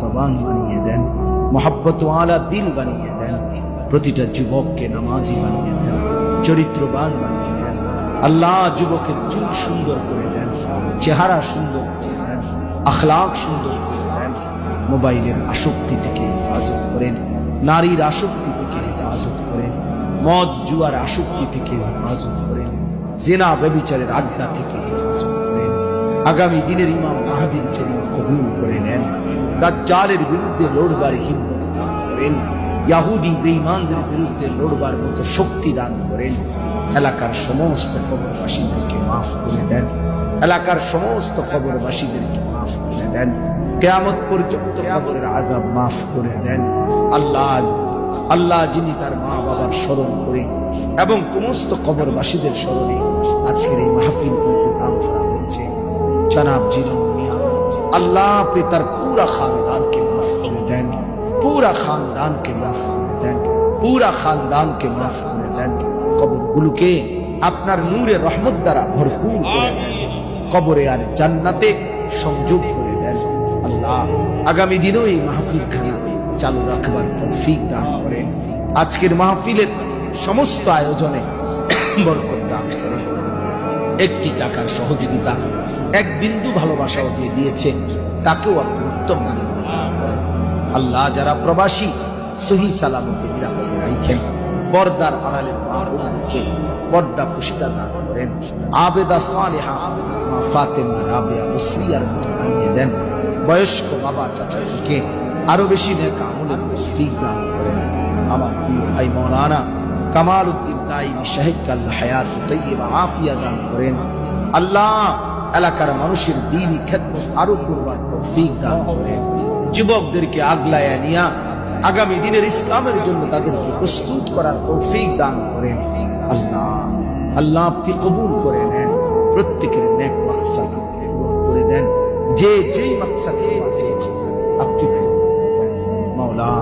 জবান বানিয়ে দেন, মহব্বতওয়ালা দিল বানিয়ে দেন, প্রতিটা যুবককে নামাজি বানিয়ে দেন, চরিত্রবান বানিয়ে দেন। আল্লাহ যুবকের চুল সুন্দর করে দেন, চেহারা সুন্দর করে দেন, আখলাক সুন্দর করে দেন। মোবাইলের আসক্তি থেকে হেফাজত করেন, নারীর আসক্তি থেকে হেফাজত করেন, মদ জুয়ার আসক্তি থেকে হেফাজত করেন, জিনা ব্যভিচারের আড্ডা থেকে হেফাজত করেন। আগামী দিনের ইমাম মাহদীর জন্য কবুল করে নেন। দাজ্জালের বিরুদ্ধে লড়বার হিম্মত দান করেন, ইহুদি বেঈমানদের বিরুদ্ধে লড়বার মতো শক্তি দান করেন। এলাকার সমস্ত কবরবাসীদেরকে মাফ করে দেন, এলাকার সমস্ত কবরবাসীদেরকে মাফ করে দেন। কিয়ামত পর্যন্ত কবরের আযাব মাফ করে দেন। আল্লাহ যিনি তার মা বাবার স্মরণ করে এবং সমস্ত কবরবাসীদের স্মরণে আজকের এই মাহফিল ইন্তজাম করা হয়েছে, জনাব জিলন মিয়া, আল্লাহ আপনি তার পুরা খানদানকে মাফ করে দেন, পুরা খানদানকে মাফ করে দেন, পুরা খানদানকে মাফ করে দেন। কবরগুলোকে আপনার নূরে রহমত দ্বারা ভরপুর করে দেন, কবরে আর জান্নাতে সংযোগ করে দেন। আল্লাহ আগামী দিনেও এই মাহফিল খানা চালু রাখবার তৌফিক দান করেন। আজকের মাহফিলের সমস্ত আয়োজনে বরকত দান করেন। একটি টাকার সহযোগিতা, এক বিন্দু ভালোবাসাও যে দিয়েছে তাকেও আপনি উত্তম দান করেন। আল্লাহ যারা প্রবাসী সহি সালামতে নিরাপদে রাখেন, পর্দার আড়ালের মা বোনদেরকে পর্দা পুশিদা দান করেন। আবেদা সালেহা মা ফাতেমা রাবেয়া মুসলিয়ার মতো বানিয়ে দেন। বয়স্ক বাবা চাচাদেরকে আরো বেশি নেক আমলের তৌফিক দান করেন। আমার প্রিয় ভাই মাওলানা কামাল উদ্দিন দাইমি সাহেবকে আল্লাহ হায়াত তাইয়্যিবা আফিয়া দান করেন। আল্লাহ এলাকার মানুষের দ্বীনি খেদমত আরো করবার তৌফিক দান করেন। যুবকদেরকে আগলায়া নিয়া আগামী দিনের ইসলামের জন্য তাদেরকে প্রস্তুত করার তৌফিক দান করেন। আল্লাহ আপনি কবুল করে নেন, প্রত্যেকের নেক মাকসাদ পূরণ করে দেন। যে যেই মাকসাদ আপনি